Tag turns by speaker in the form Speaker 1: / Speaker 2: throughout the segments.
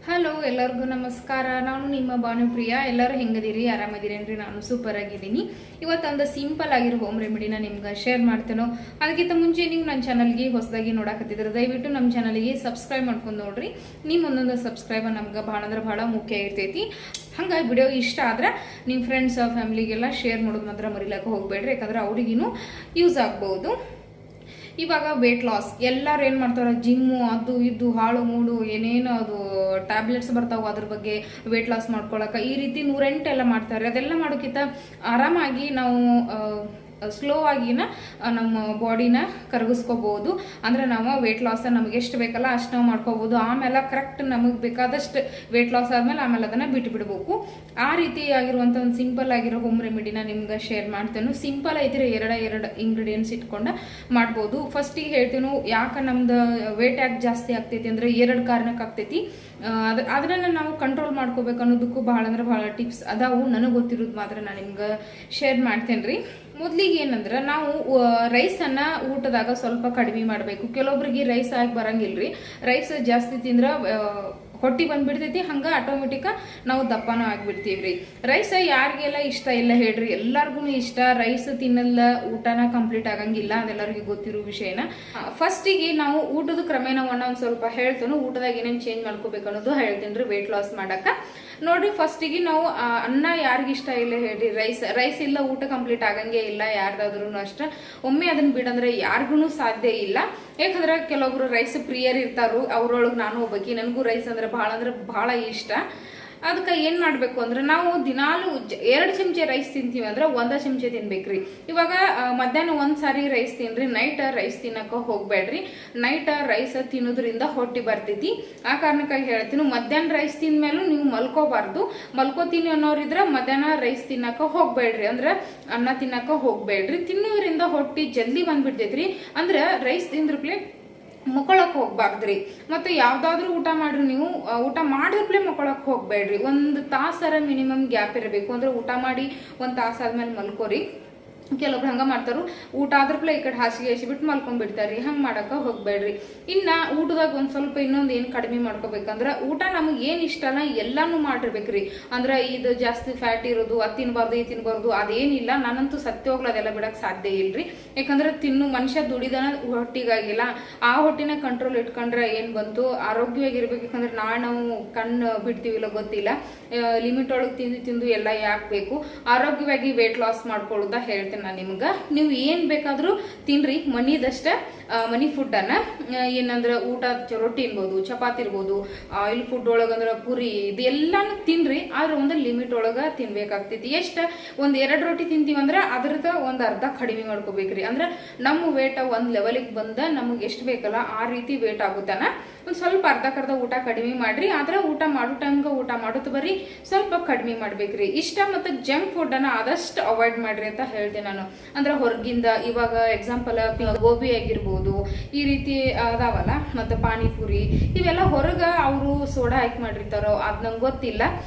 Speaker 1: Hello ಎಲ್ಲರಿಗೂ ನಮಸ್ಕಾರ. ನಾನು ನಿಮ್ಮ ಭಾನುಪ್ರಿಯಾ. ಎಲ್ಲರೂ ಹೆಂಗದಿರಿ? ಆರಾಮದಿರೇನ್ರಿ? ನಾನು ಸೂಪರ್ ಆಗಿದ್ದೀನಿ. ಇವತ್ತೊಂದು ಸಿಂಪಲ್ ಆಗಿರೋ ಹೋಮ್ ರೆಮಿಡಿನ ನಿಮ್ಗೆ ಶೇರ್ ಮಾಡ್ತೇನೋ. ಅದಕ್ಕಿಂತ ಮುಂಚೆ ನೀವು ನನ್ನ ಚಾನಲ್ಗೆ ಹೊಸದಾಗಿ ನೋಡಕತ್ತಿದ್ರೆ ದಯವಿಟ್ಟು ನಮ್ಮ ಚಾನಲ್ಗೆ ಸಬ್ಸ್ಕ್ರೈಬ್ ಮಾಡ್ಕೊಂಡು ನೋಡ್ರಿ. ನಿಮ್ಮ ಒಂದೊಂದು ಸಬ್ಸ್ಕ್ರೈಬ್ ನಮ್ಗೆ ಭಾಳ ಅಂದ್ರೆ ಭಾಳ ಮುಖ್ಯ ಇರ್ತೈತಿ. ಹಂಗಾಗಿ ವಿಡಿಯೋ ಇಷ್ಟ ಆದ್ರೆ ನಿಮ್ಮ ಫ್ರೆಂಡ್ಸ್ ಫ್ಯಾಮಿಲಿಗೆಲ್ಲ ಶೇರ್ ಮಾಡೋದು ಮಾತ್ರ ಮರಿಲಕ್ಕೆ ಹೋಗ್ಬೇಡ್ರಿ, ಯಾಕಂದ್ರೆ ಅವ್ರಿಗಿನ್ನೂ ಯೂಸ್ ಆಗ್ಬೋದು. ಇವಾಗ ವೇಟ್ ಲಾಸ್ ಎಲ್ಲರೂ ಏನು ಮಾಡ್ತಾರೆ, ಜಿಮ್ಮು ಅದು ಇದು ಹಾಳು ಮೂಡು ಏನೇನು ಅದು ಟ್ಯಾಬ್ಲೆಟ್ಸ್ ಬರ್ತಾವೆ, ಅದ್ರ ಬಗ್ಗೆ ವೇಟ್ ಲಾಸ್ ಮಾಡ್ಕೊಳಕ್ಕೆ ಈ ರೀತಿ 108 ಎಲ್ಲ ಮಾಡ್ತಾರೆ. ಅದೆಲ್ಲ ಮಾಡೋಕ್ಕಿಂತ ಆರಾಮಾಗಿ ನಾವು ಸ್ಲೋ ಆಗಿನ ನಮ್ಮ ಬಾಡಿನ ಕರಗಿಸ್ಕೋಬಹುದು. ಅಂದ್ರೆ ನಾವು ವೇಟ್ ಲಾಸ್ ನಮಗೆ ಎಷ್ಟು ಬೇಕಲ್ಲ ಅಷ್ಟು ನಾವು ಮಾಡ್ಕೋಬಹುದು. ಆಮೇಲೆ ಕರೆಕ್ಟ್ ನಮಗೆ ಬೇಕಾದಷ್ಟು ವೇಟ್ ಲಾಸ್ ಆದ್ಮೇಲೆ ಆಮೇಲೆ ಅದನ್ನ ಬಿಟ್ಟು ಬಿಡಬೇಕು. ಆ ರೀತಿ ಆಗಿರುವಂತ ಒಂದು ಸಿಂಪಲ್ ಆಗಿರೋ ಹೋಮ್ ರೆಮಿಡಿನ ನಿಮ್ಗೆ ಶೇರ್ ಮಾಡ್ತೇನೆ. ಸಿಂಪಲ್ ಐತಿರಿ, ಎರಡು ಇಂಗ್ರೀಡಿಯೆಂಟ್ಸ್ ಇಟ್ಕೊಂಡು ಮಾಡ್ಬೋದು. ಫಸ್ಟಿಗೆ ಹೇಳ್ತೇನೆ ಯಾಕೆ ನಮ್ದು ವೇಟ್ ಯಾಕೆ ಜಾಸ್ತಿ ಆಗ್ತೈತಿ ಅಂದ್ರೆ 2 ಕಾರಣಕ್ಕೆ ಆಗ್ತೈತಿ. ಅದನ್ನ ನಾವು ಕಂಟ್ರೋಲ್ ಮಾಡ್ಕೋಬೇಕು ಅನ್ನೋದಕ್ಕೂ ಬಹಳ ಅಂದ್ರೆ ಬಹಳ ಟಿಪ್ಸ್ ಅದಾವು. ನನಗೆ ಗೊತ್ತಿರೋದು ಮಾತ್ರ ನಾನು ನಿಮ್ಗೆ ಶೇರ್ ಮಾಡ್ತೇನೆ ರೀ. ಮೊದ್ಲಿಗೆ ಏನಂದ್ರೆ ನಾವು ರೈಸನ್ನ ಊಟದಾಗ ಸ್ವಲ್ಪ ಕಡಿಮೆ ಮಾಡಬೇಕು. ಕೆಲವೊಬ್ರಿಗೆ ರೈಸ್ ಆಗಿ ಬರಂಗಿಲ್ರಿ. ರೈಸ್ ಜಾಸ್ತಿ ತಿಂದ್ರೆ ಹೊಟ್ಟಿ ಬಂದ್ಬಿಡ್ತೈತಿ, ಹಂಗ ಆಟೋಮೆಟಿಕ್ ನಾವು ದಪ್ಪನೂ ಆಗ್ಬಿಡ್ತೀವ್ರಿ. ರೈಸ್ ಯಾರಿಗೆಲ್ಲ ಇಷ್ಟ ಇಲ್ಲ ಹೇಳ್ರಿ? ಎಲ್ಲಾರ್ಗು ಇಷ್ಟ. ರೈಸ್ ತಿನ್ನಲ್ಲ ಊಟನ ಕಂಪ್ಲೀಟ್ ಆಗಂಗಿಲ್ಲ, ಅದೆಲ್ಲರಿಗೂ ಗೊತ್ತಿರೋ ವಿಷಯನ. ಫಸ್ಟಿಗೆ ನಾವು ಊಟದ ಕ್ರಮೇಣವನ್ನ ಒಂದ್ ಸ್ವಲ್ಪ ಹೇಳ್ತೇನೆ. ಊಟದಾಗ ಏನೇನು ಚೇಂಜ್ ಮಾಡ್ಕೋಬೇಕು ಅನ್ನೋದು ಹೇಳ್ತೇನ್ರಿ ವೇಟ್ ಲಾಸ್ ಮಾಡಕ. ನೋಡ್ರಿ, ಫಸ್ಟಿಗೆ ನಾವು ಅನ್ನ ಯಾರಿಗಿಷ್ಟ ಇಲ್ಲ ಹೇಳ್ರಿ? ರೈಸ್ ಇಲ್ಲ ಊಟ ಕಂಪ್ಲೀಟ್ ಆಗಂಗೆ ಇಲ್ಲ ಯಾರ್ದಾದ್ರೂ ಅಷ್ಟ. ಒಮ್ಮೆ ಅದನ್ನ ಬಿಡಂದ್ರೆ ಯಾರಿಗೂ ಸಾಧ್ಯ ಇಲ್ಲ. ಯಾಕಂದ್ರೆ ಕೆಲವೊಬ್ರು ರೈಸ್ ಪ್ರಿಯರ್ ಇರ್ತಾರು, ಅವ್ರೊಳಗೆ ನಾನು ಒಬ್ಬಕಿ. ನನಗೂ ರೈಸ್ ಅಂದ್ರೆ ಬಹಳ ಇಷ್ಟ. ಅದಕ್ಕೆ ಏನ್ ಮಾಡ್ಬೇಕು ಅಂದ್ರೆ ನಾವು ದಿನಾಲು 2 ಚಮಚೆ ರೈಸ್ ತಿಂತೀವಿ ಅಂದ್ರೆ 1 ಚಮಚೆ ತಿನ್ಬೇಕ್ರಿ. ಇವಾಗ ಮಧ್ಯಾಹ್ನ 1 ಸಾರಿ ರೈಸ್ ತಿನ್ರಿ, ನೈಟ್ ರೈಸ್ ತಿನ್ನಕ ಹೋಗ್ಬೇಡ್ರಿ. ನೈಟ್ ರೈಸ್ ತಿನ್ನೋದ್ರಿಂದ ಹೊಟ್ಟಿ ಬರ್ತೈತಿ. ಆ ಕಾರಣಕ್ಕಾಗಿ ಹೇಳ್ತೀನಿ, ಮಧ್ಯಾಹ್ನ ರೈಸ್ ತಿಂದ್ಮೇಲೂ ನೀವು ಮಲ್ಕೋತೀನಿ ಅನ್ನೋರಿದ್ರ ಮಧ್ಯಾಹ್ನ ರೈಸ್ ತಿನ್ನಕ ಹೋಗ್ಬೇಡ್ರಿ, ಅಂದ್ರೆ ಅನ್ನ ತಿನ್ನಕ ಹೋಗ್ಬೇಡ್ರಿ. ತಿನ್ನೋದ್ರಿಂದ ಹೊಟ್ಟಿ ಜಲ್ದಿ ಬಂದ್ಬಿಡ್ತೈತ್ರಿ. ಅಂದ್ರೆ ರೈಸ್ ತಿಂದ್ರಪ್ಲೆ ಮಕ್ಕೊಳಕ್ ಹೋಗ್ಬಾರ್ದ್ರಿ. ಮತ್ತೆ ಯಾವ್ದಾದ್ರು ಊಟ ಮಾಡ್ರಿ, ನೀವು ಊಟ ಮಾಡಿದ್ರಪ್ಲೆ ಮಕ್ಕೊಳಕ್ ಹೋಗ್ಬೇಡ್ರಿ. 1 ತಾಸರ ಮಿನಿಮಮ್ ಗ್ಯಾಪ್ ಇರಬೇಕು. ಅಂದ್ರೆ ಊಟ ಮಾಡಿ 1 ತಾಸ ಆದ್ಮೇಲೆ ಮಲ್ಕೋರಿ. ಕೆಲವ್ರು ಹಂಗ ಮಾಡ್ತಾರು, ಊಟ ಆದ್ರಪ್ಲೆ ಈ ಕಡೆ ಹಾಸಿಗೆ ಹಸಿಬಿಟ್ಟು ಮಲ್ಕೊಂಡ್ಬಿಡ್ತಾರ್ರಿ. ಹಂಗ ಮಾಡಕ ಹೋಗ್ಬೇಡ್ರಿ. ಇನ್ನ ಊಟದಾಗ ಒಂದ್ ಸ್ವಲ್ಪ ಇನ್ನೊಂದ್ ಏನ್ ಕಡಿಮೆ ಮಾಡ್ಕೋಬೇಕಂದ್ರ, ಊಟ ನಮಗ್ ಏನ್ ಇಷ್ಟನ ಎಲ್ಲಾನು ಮಾಡಿರ್ಬೇಕ್ರಿ. ಅಂದ್ರ ಇದು ಜಾಸ್ತಿ ಫ್ಯಾಟ್ ಇರೋದು ಅದ್ ತಿನ್ಬಾರ್ದು ಈ ತಿನ್ಬಾರ್ದು ಅದೇನಿಲ್ಲ. ನಾನಂತೂ ಸತ್ಯ ಹೋಗ್ಲ ಅದೆಲ್ಲ ಬಿಡಕ್ ಸಾಧ್ಯ ಇಲ್ರಿ. ಯಾಕಂದ್ರೆ ಮನುಷ್ಯ ದುಡಿದನ ಹೊಟ್ಟಿಗಾಗಿಲ್ಲ. ಆ ಹೊಟ್ಟಿನ ಕಂಟ್ರೋಲ್ ಇಟ್ಕೊಂಡ್ರೆ ಏನ್ ಬಂತು, ಆರೋಗ್ಯವಾಗಿರ್ಬೇಕು. ಯಾಕಂದ್ರೆ ನಾವು ಕಣ್ಣು ಬಿಡ್ತೀವಿಲ್ಲ ಗೊತ್ತಿಲ್ಲ. ಲಿಮಿಟ್ ಒಳಗೆ ತಿಂದು ಎಲ್ಲ ಯಾಕೆ ಬೇಕು? ಆರೋಗ್ಯವಾಗಿ ವೇಟ್ ಲಾಸ್ ಮಾಡ್ಕೊಳ್ಳೋದ ಹೇಳ್ತೇನೆ ನಾನು ನಿಮ್ಗ. ನೀವು ಏನ್ ಬೇಕಾದ್ರೂ ತಿನ್ರಿ, ಮನಿ ಫುಡ್ ಅನ್ನ. ಏನಂದ್ರ ಊಟ ರೊಟ್ಟಿ ಇರ್ಬೋದು, ಚಪಾತಿ ಇರ್ಬೋದು, ಆಯಿಲ್ ಫುಡ್ ಒಳಗಂದ್ರ ಪುರಿ, ಇದೆಲ್ಲಾನು ತಿನ್ರಿ. ಆದ್ರೆ ಒಂದು ಲಿಮಿಟ್ ಒಳಗ ತಿನ್ಬೇಕಾಗ್ತೈತಿ. ಒಂದ್ 2 ರೊಟ್ಟಿ ತಿಂತೀವಂದ್ರ ಅದ್ರದ ಒಂದ್ ಅರ್ಧ ಕಡಿಮೆ ಮಾಡ್ಕೋಬೇಕ್ರಿ. ಅಂದ್ರ ನಮ್ಮ ವೇಟ್ ಒಂದ್ ಲೆವೆಲ್ಗೆ ಬಂದ ನಮಗ್ ಎಷ್ಟ್ ಬೇಕಲ್ಲ ಆ ರೀತಿ ವೇಟ್ ಆಗುತ್ತಾನ. ಒಂದ್ ಸ್ವಲ್ಪ ಅರ್ಧಕ್ಕರ್ಧ ಊಟ ಕಡಿಮೆ ಮಾಡ್ರಿ. ಆದ್ರೆ ಊಟ ಮಾಡೋ ಟೈಮ್ಗ ಊಟ ಮಾಡೋದು ಬರ್ರಿ, ಸ್ವಲ್ಪ ಕಡಿಮೆ ಮಾಡ್ಬೇಕ್ರಿ. ಇಷ್ಟ ಮತ್ತೆ ಜಂಕ್ ಫುಡ್ ಅನ್ನ ಆದಷ್ಟು ಅವಾಯ್ಡ್ ಮಾಡ್ರಿ ಅಂತ ಹೇಳ್ದೆ ನಾನು. ಅಂದ್ರೆ ಹೊರಗಿಂದ ಇವಾಗ ಎಕ್ಸಾಂಪಲ್ ಗೋಬಿ ಆಗಿರ್ಬೋದು, ಈ ರೀತಿ ಅದಾವಲ್ಲ, ಮತ್ತೆ ಪಾನಿಪುರಿ, ಇವೆಲ್ಲ ಹೊರಗ ಅವರು ಸೋಡಾ ಹಾಕಿ ಮಾಡಿರ್ತಾರೋ ಅದ್ ನಂಗೆ ಗೊತ್ತಿಲ್ಲ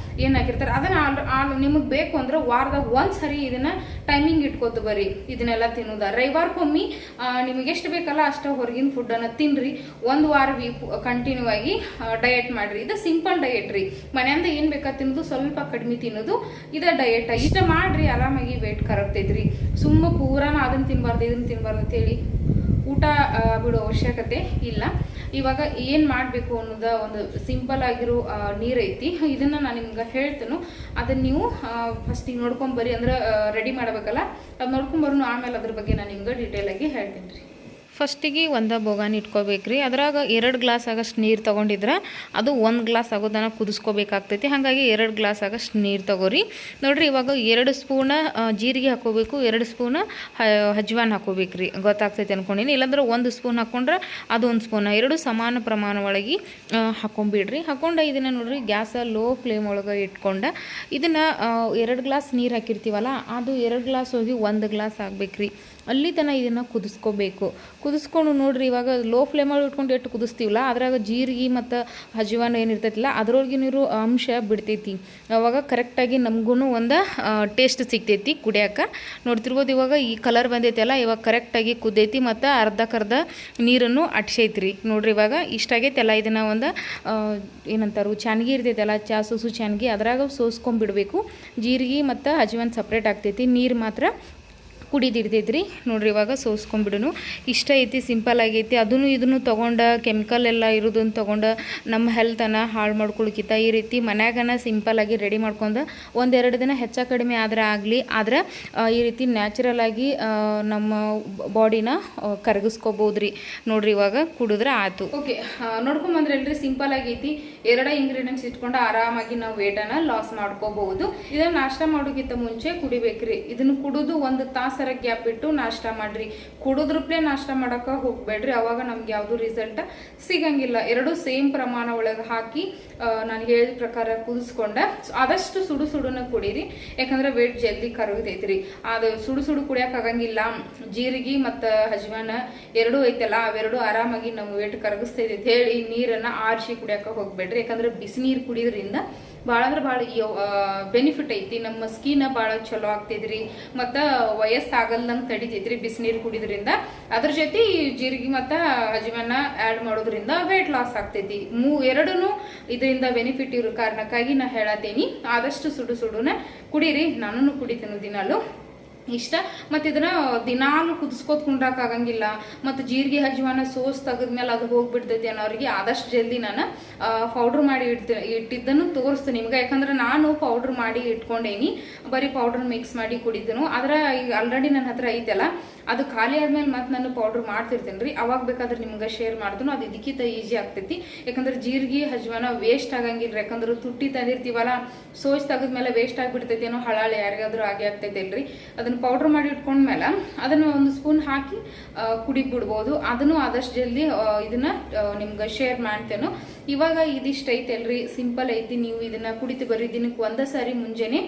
Speaker 1: ಏನ್ ಹಾಕಿರ್ತಾರ. ಅದನ್ನ ನಿಮಗ್ ಬೇಕು ಅಂದ್ರೆ ವಾರದಾಗ 1 ಸರಿ ಇದನ್ನ ಟೈಮಿಂಗ್ ಇಟ್ಕೋತ ಬರ್ರಿ. ಇದನ್ನೆಲ್ಲ ತಿನ್ನೋದ ರವಿವಾರಕ್ಕೊಮ್ಮಿ ನಿಮಗೆ ಎಷ್ಟು ಬೇಕಲ್ಲ ಅಷ್ಟ ಹೊರಗಿನ ಫುಡ್ ಅನ್ನ ತಿನ್ರಿ. 1 ವಾರ ಕಂಟಿನ್ಯೂ ಆಗಿ ಡಯಟ್ ಮಾಡ್ರಿ. ಇದು ಸಿಂಪಲ್ ಡಯಟ್ ರೀ. ಮನೆಯಿಂದ ಏನ್ ಬೇಕಾ ತಿನ್ನೋದು, ಸ್ವಲ್ಪ ಕಡಿಮೆ ತಿನ್ನೋದು, ಇದ ಡಯಟ್. ಇಷ್ಟ ಮಾಡ್ರಿ, ಆರಾಮಾಗಿ ವೇಟ್ ಕರಗ್ತೈತ್ರಿ. ಸುಮ್ಮ ಪೂರಾನ ಅದನ್ನ ತಿನ್ಬಾರ್ದು ಇದನ್ನ ತಿನ್ಬಾರ್ದು ಅಂತ ಹೇಳಿ ಊಟ ಬಿಡೋ ಅವಶ್ಯಕತೆ ಇಲ್ಲ. ಇವಾಗ ಏನ್ ಮಾಡ್ಬೇಕು ಅನ್ನೋದ ಒಂದು ಸಿಂಪಲ್ ಆಗಿರೋ ನೀರ್ ಐತಿ, ಇದನ್ನ ನಾನು ನಿಮ್ಗೆ ಹೇಳ್ತೇನೆ. ಅದನ್ನ ನೀವು ಫಸ್ಟಿಗೆ ನೋಡ್ಕೊಂಬರ್ರಿ. ಅಂದ್ರೆ ರೆಡಿ ಮಾಡ್ಬೇಕಲ್ಲ, ಅದ್ ನೋಡ್ಕೊಂಬರ್ನು. ಆಮೇಲೆ ಅದ್ರ ಬಗ್ಗೆ ನಾನು ನಿಮ್ಗೆ ಡೀಟೇಲ್ ಆಗಿ ಹೇಳ್ತೀನಿ ರೀ. ಫಸ್ಟಿಗೆ ಒಂದು ಬೋಗಾನಿ ಇಟ್ಕೋಬೇಕ್ರಿ. ಅದ್ರಾಗ 2 ಗ್ಲಾಸ್ ಆಗಷ್ಟು ನೀರು ತೊಗೊಂಡಿದ್ರೆ ಅದು 1 ಗ್ಲಾಸ್ ಆಗೋದನ್ನ ಕುದಿಸ್ಕೋಬೇಕಾಗ್ತೈತಿ. ಹಾಗಾಗಿ 2 ಗ್ಲಾಸ್ ಆಗಷ್ಟು ನೀರು ತಗೋರಿ. ನೋಡ್ರಿ, ಇವಾಗ 2 ಸ್ಪೂನ್ ಜೀರಿಗೆ ಹಾಕೋಬೇಕು, 2 ಸ್ಪೂನ್ ಹಜ್ವಾನ್ ಹಾಕೋಬೇಕ್ರಿ. ಗೊತ್ತಾಗ್ತೈತಿ ಅನ್ಕೊಂಡಿನಿ. ಇಲ್ಲಾಂದ್ರೆ 1 ಸ್ಪೂನ್ ಹಾಕೊಂಡ್ರೆ ಅದು 1 ಸ್ಪೂನ್, 2 ಸಮಾನ ಪ್ರಮಾಣ ಒಳಗೆ ಹಾಕೊಂಡ್ಬಿಡ್ರಿ. ಹಾಕೊಂಡ ಇದನ್ನ ನೋಡ್ರಿ ಗ್ಯಾಸ್ ಲೋ ಫ್ಲೇಮ್ ಒಳಗೆ ಇಟ್ಕೊಂಡ ಇದನ್ನ 2 ಗ್ಲಾಸ್ ನೀರು ಹಾಕಿರ್ತೀವಲ್ಲ ಅದು 2 ಗ್ಲಾಸ್ ಹೋಗಿ 1 ಗ್ಲಾಸ್ ಆಗ್ಬೇಕ್ರಿ. ಅಲ್ಲಿ ತನಕ ಇದನ್ನು ಕುದಿಸ್ಕೊಂಡು ನೋಡಿರಿ. ಇವಾಗ ಲೋ ಫ್ಲೇಮಲ್ಲಿ ಇಟ್ಕೊಂಡು ಎಷ್ಟು ಕುದಿಸ್ತೀವಲ್ಲ ಅದ್ರಾಗ ಜೀರಿಗೆ ಮತ್ತು ಅಜ್ವಾನ ಏನಿರ್ತೈತಿಲ್ಲ ಅದ್ರೊಳಗಿನಿರೋ ಅಂಶ ಬಿಡ್ತೈತಿ. ಅವಾಗ ಕರೆಕ್ಟಾಗಿ ನಮಗೂ ಒಂದು ಟೇಸ್ಟ್ ಸಿಗ್ತೈತಿ ಕುಡಿಯೋಕೆ. ನೋಡ್ತಿರ್ಬೋದು ಇವಾಗ ಈ ಕಲರ್ ಬಂದೈತಲ್ಲ, ಇವಾಗ ಕರೆಕ್ಟಾಗಿ ಕುದ್ದೈತಿ ಮತ್ತು ಅರ್ಧಕ್ಕರ್ಧ ನೀರನ್ನು ಅಟ್ಸೈತ್ರಿ. ನೋಡ್ರಿ ಇವಾಗ ಇಷ್ಟಾಗೈತೆಲ್ಲ. ಇದನ್ನು ಒಂದು ಏನಂತಾರು ಚಾನ್ಗಿ ಇರ್ತೈತಲ್ಲ, ಚಾ ಸೋಸು ಚಾನ್ಗಿ, ಅದ್ರಾಗ ಸೋಸ್ಕೊಂಡ್ಬಿಡ್ಬೇಕು. ಜೀರಿಗೆ ಮತ್ತು ಅಜ್ವಾನ ಸಪ್ರೇಟ್ ಆಗ್ತೈತಿ, ನೀರು ಮಾತ್ರ ಕುಡಿದಿರ್ತೈತ್ರಿ. ನೋಡ್ರಿ ಇವಾಗ ಸೋಸ್ಕೊಂಡ್ಬಿಡೋನು. ಇಷ್ಟ ಐತಿ, ಸಿಂಪಲ್ ಆಗೈತಿ. ಅದನ್ನು ಇದನ್ನು ತೊಗೊಂಡು ಕೆಮಿಕಲ್ ಎಲ್ಲ ಇರೋದನ್ನು ತೊಗೊಂಡು ನಮ್ಮ ಹೆಲ್ತನ್ನು ಹಾಳು ಮಾಡ್ಕೊಳಕ್ಕಿಂತ ಈ ರೀತಿ ಮನ್ಯಾಗನ ಸಿಂಪಲ್ಲಾಗಿ ರೆಡಿ ಮಾಡ್ಕೊಂಡು ಒಂದೆರಡು ದಿನ ಹೆಚ್ಚು ಕಡಿಮೆ ಆಗಲಿ ಆದ್ರೆ ಈ ರೀತಿ ನ್ಯಾಚುರಲ್ ಆಗಿ ನಮ್ಮ ಬಾಡಿನ ಕರಗಿಸ್ಕೋಬೋದು ರೀ. ನೋಡ್ರಿ ಇವಾಗ ಕುಡಿದ್ರೆ ಆಯ್ತು. ಓಕೆ, ನೋಡ್ಕೊಂಬಂದ್ರಲ್ರಿ ಸಿಂಪಲ್ ಆಗೈತಿ. 2 ಇಂಗ್ರೀಡಿಯೆಂಟ್ಸ್ ಇಟ್ಕೊಂಡು ಆರಾಮಾಗಿ ನಾವು ವೇಟನ್ನು ಲಾಸ್ ಮಾಡ್ಕೋಬಹುದು. ಇದನ್ನು ನಾಷ್ಟ ಮಾಡೋಕ್ಕಿಂತ ಮುಂಚೆ ಕುಡಿಬೇಕ್ರಿ. ಇದನ್ನು ಕುಡಿದು 1 ತಾಸು ಗ್ಯಾಪ್ ಬಿಟ್ಟು ನಾಷ್ಟ ಮಾಡ್ರಿ. ಕುಡಿದ್ರಪ್ಲೇ ನಾಷ್ಟ ಮಾಡಕ್ಕೆ ಹೋಗ್ಬೇಡ್ರಿ, ಅವಾಗ ನಮ್ಗೆ ಯಾವುದು ರಿಸಲ್ಟ್ ಸಿಗಂಗಿಲ್ಲ. 2 ಸೇಮ್ ಪ್ರಮಾಣ ಒಳಗೆ ಹಾಕಿ ನಾನು ಹೇಳಿದ ಪ್ರಕಾರ ಕುದಿಸ್ಕೊಂಡ ಆದಷ್ಟು ಸುಡುನ ಕುಡೀರಿ. ಯಾಕಂದ್ರೆ ವೇಟ್ ಜಲ್ದಿ ಕರಗತೈತ್ರಿ. ಅದು ಸುಡು ಕುಡಿಯಕ್ಕೆ ಆಗಂಗಿಲ್ಲ. ಜೀರಿಗೆ ಮತ್ತು ಅಜ್ವಾನ 2 ಐತಲ್ಲ, ಅವೆರಡು ಆರಾಮಾಗಿ ನಮ್ಮ ವೇಟ್ ಕರಗಿಸ್ತೈತಿ ಹೇಳಿ ನೀರನ್ನ ಆರಿಸಿ ಕುಡಿಯಕ್ಕೆ ಹೋಗ್ಬೇಡ್ರಿ. ಯಾಕಂದ್ರೆ ಬಿಸಿ ನೀರು ಕುಡಿಯೋದ್ರಿಂದ ಭಾಳ ಅಂದ್ರೆ ಭಾಳ ಬೆನಿಫಿಟ್ ಐತಿ. ನಮ್ಮ ಸ್ಕಿನ್ ಭಾಳ ಚಲೋ ಆಗ್ತೈತ್ರಿ ಮತ್ತು ವಯಸ್ಸಾಗಲ್ದಂಗೆ ತಡಿತೈತ್ರಿ ಬಿಸಿನೀರು ಕುಡಿದ್ರಿಂದ. ಅದ್ರ ಜೊತೆ ಜೀರಿಗೆ ಮತ್ತು ಅಜ್ವಾನ ಆ್ಯಡ್ ಮಾಡೋದ್ರಿಂದ ವೇಟ್ ಲಾಸ್ ಆಗ್ತೈತಿ. 2 ಇದರಿಂದ ಬೆನಿಫಿಟ್ ಇರೋ ಕಾರಣಕ್ಕಾಗಿ ನಾ ಹೇಳತ್ತೀನಿ, ಆದಷ್ಟು ಸುಡುನ ಕುಡೀರಿ. ನಾನು ಕುಡಿತೀನಿ ದಿನಾಲು ಇಷ್ಟ. ಮತ್ತು ಇದನ್ನ ದಿನಾಲು ಕುದಿಸ್ಕೋತ ಕುಂಡ್ರಾಕಾಗಂಗಿಲ್ಲ. ಮತ್ತು ಜೀರಿಗೆ ಅಜ್ವಾನ ಸೋಸ್ ತೆಗೆದ್ಮೇಲೆ ಅದು ಹೋಗ್ಬಿಡ್ತೈತಿ ಅನ್ನೋರಿಗೆ ಆದಷ್ಟು ಜಲ್ದಿ ನಾನು ಪೌಡ್ರ್ ಮಾಡಿ ಇಟ್ಟಿದ್ದನ್ನು ತೋರಿಸ್ತೀನಿ ನಿಮ್ಗೆ. ಯಾಕಂದ್ರೆ ನಾನು ಪೌಡ್ರ್ ಮಾಡಿ ಇಟ್ಕೊಂಡೇನಿ, ಬರೀ ಪೌಡ್ರ್ ಮಿಕ್ಸ್ ಮಾಡಿ ಕುಡಿತೀನಿ. ಆದ್ರೆ ಈಗ ಆಲ್ರೆಡಿ ನನ್ನ ಹತ್ರ ಐತಲ್ಲ, ಅದು ಖಾಲಿ ಆದ್ಮೇಲೆ ಮತ್ತೆ ನಾನು ಪೌಡ್ರ್ ಮಾಡ್ತಿರ್ತೀನಿ ರೀ. ಅವಾಗ ಬೇಕಾದ್ರೆ ನಿಮ್ಗೆ ಶೇರ್ ಮಾಡ್ತೀನಿ. ಅದು ಇದಕ್ಕಿಂತ ಈಜಿ ಆಗ್ತೈತಿ. ಯಾಕಂದ್ರೆ ಜೀರಿಗೆ ಅಜ್ವಾನ ವೇಸ್ಟ್ ಆಗಂಗಿಲ್ಲ. ಯಾಕಂದ್ರೆ ತುಟ್ಟಿ ತಂದಿರ್ತೀವಲ್ಲ, ಸೋಸ್ ತೆಗೆದ್ಮೇಲೆ ವೇಸ್ಟ್ ಆಗಿಬಿಡ್ತೈತಿ ಏನೋ, ಹಳಾಳಿ ಯಾರಿಗಾದ್ರೂ ಆಗ್ತೈತಿ ಅಲ್ರಿ. ಅದನ್ನ ಪೌಡ್ರ್ ಮಾಡಿ ಇಟ್ಕೊಂಡ್ಮೇಲೆ ಅದನ್ನು 1 ಸ್ಪೂನ್ ಹಾಕಿ ಕುಡಿಬಿಡ್ಬೋದು. ಅದನ್ನು ಆದಷ್ಟು ಜಲ್ದಿ ಇದನ್ನ ನಿಮ್ಗೆ ಶೇರ್ ಮಾಡ್ತೇನೆ. ಇವಾಗ ಇದಿಷ್ಟು ಐತಲ್ರಿ, ಸಿಂಪಲ್ ಐತಿ. ನೀವು ಇದನ್ನ ಕುಡಿತು ಬರ್ರಿ. ದಿನಕ್ಕೆ 1 ಸಾರಿ ಮುಂಜಾನೆ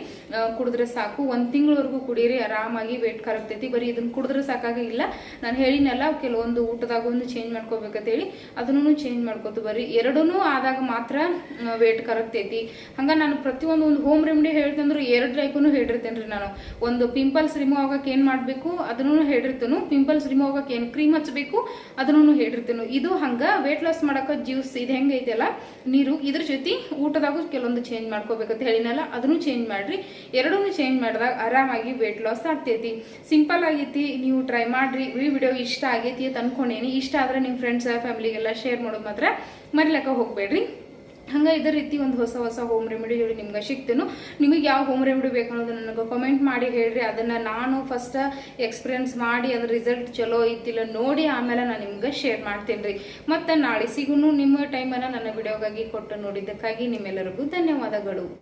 Speaker 1: ಕುಡಿದ್ರೆ ಸಾಕು. 1 ತಿಂಗಳವರೆಗೂ ಕುಡೀರಿ, ಆರಾಮಾಗಿ ವೇಟ್ ಕರಗ್ತೈತಿ. ಬರೀ ಇದನ್ನ ಕುಡಿದ್ರೆ ಸಾಕಾಗಿಲ್ಲ. ನಾನು ಹೇಳಿನಲ್ಲ, ಕೆಲವೊಂದು ಊಟದಾಗ ಒಂದು ಚೇಂಜ್ ಮಾಡ್ಕೋಬೇಕಂತ ಹೇಳಿ ಅದನ್ನು ಚೇಂಜ್ ಮಾಡ್ಕೋತು ಬರ್ರಿ. 2 ಆದಾಗ ಮಾತ್ರ ವೇಟ್ ಕರಗ್ತೈತಿ. ಹಂಗ ನಾನು ಪ್ರತಿಯೊಂದು ಹೋಮ್ ರೆಮಿಡಿ ಹೇಳ್ತಂದ್ರೆ 2 ಟೈಪನ್ನು ಹೇಳಿರ್ತೇನೆ ರೀ. ನಾನು ಒಂದು ಪಿಂಪಲ್ಸ್ ರಿಮೂವ್ ಆಗಕ್ಕೆ ಏನು ಮಾಡಬೇಕು ಅದನ್ನು ಹೇಳಿರ್ತೇನೆ. ಪಿಂಪಲ್ಸ್ ರಿಮೂವ್ ಆಗಕ್ಕೆ ಏನು ಕ್ರೀಮ್ ಹಚ್ಚಬೇಕು ಅದನ್ನು ಹೇಳಿರ್ತೇನೆ. ಇದು ಹಂಗ ವೇಟ್ ಲಾಸ್ ಮಾಡಕ್ಕೆ ಜ್ಯೂಸ್ ಇದು ಹೆಂಗೆ ಐತೆಲ್ಲ ನೀರು, ಇದ್ರ ಜೊತೆ ಊಟದಾಗೂ ಕೆಲವೊಂದು ಚೇಂಜ್ ಮಾಡ್ಕೋಬೇಕಂತ ಹೇಳಿನಲ್ಲ, ಅದನ್ನು ಚೇಂಜ್ ಮಾಡ್ರಿ. 2 ಚೇಂಜ್ ಮಾಡಿದಾಗ ಆರಾಮಾಗಿ ವೇಟ್ ಲಾಸ್ ಆಗ್ತೈತಿ. ಸಿಂಪಲ್ ಆಗೈತಿ, ನೀವು ಟ್ರೈ ಮಾಡ್ರಿ. ಈ ವಿಡಿಯೋ ಇಷ್ಟ ಆಗೈತಿ ಅಂತ ಅನ್ಕೊಂಡೇನಿ. ಇಷ್ಟ ಆದ್ರೆ ನಿಮ್ಮ ಫ್ರೆಂಡ್ಸ್ ಫ್ಯಾಮಿಲಿಗೆಲ್ಲ ಶೇರ್ ಮಾಡೋದು ಮಾತ್ರ ಮರಿಲಕ್ಕ ಹೋಗ್ಬೇಡ್ರಿ. ಹಂಗೆ ಇದೇ ರೀತಿ ಒಂದು ಹೊಸ ಹೋಮ್ ರೆಮಿಡಿ ಹೇಳಿ ನಿಮ್ಗೆ ಸಿಗ್ತೇನೆ. ನಿಮಗೆ ಯಾವ ಹೋಮ್ ರೆಮಿಡಿ ಬೇಕು ಅನ್ನೋದನ್ನ ನನಗೆ ಕಮೆಂಟ್ ಮಾಡಿ ಹೇಳ್ರಿ. ಅದನ್ನು ನಾನು ಫಸ್ಟ್ ಎಕ್ಸ್ಪೀರಿಯನ್ಸ್ ಮಾಡಿ ಅದ್ರ ರಿಸಲ್ಟ್ ಚಲೋ ಐತಿಲ್ಲ ನೋಡಿ ಆಮೇಲೆ ನಾನು ನಿಮ್ಗೆ ಶೇರ್ ಮಾಡ್ತೇನೆ ರೀ. ಮತ್ತು ನಾಳೆ ಸಿಗುನು ನಿಮ್ಮ ಟೈಮನ್ನು ನನ್ನ ವಿಡಿಯೋಗಾಗಿ ಕೊಟ್ಟು ನೋಡಿದ್ದಕ್ಕಾಗಿ ನಿಮ್ಮೆಲ್ಲರಿಗೂ ಧನ್ಯವಾದಗಳು.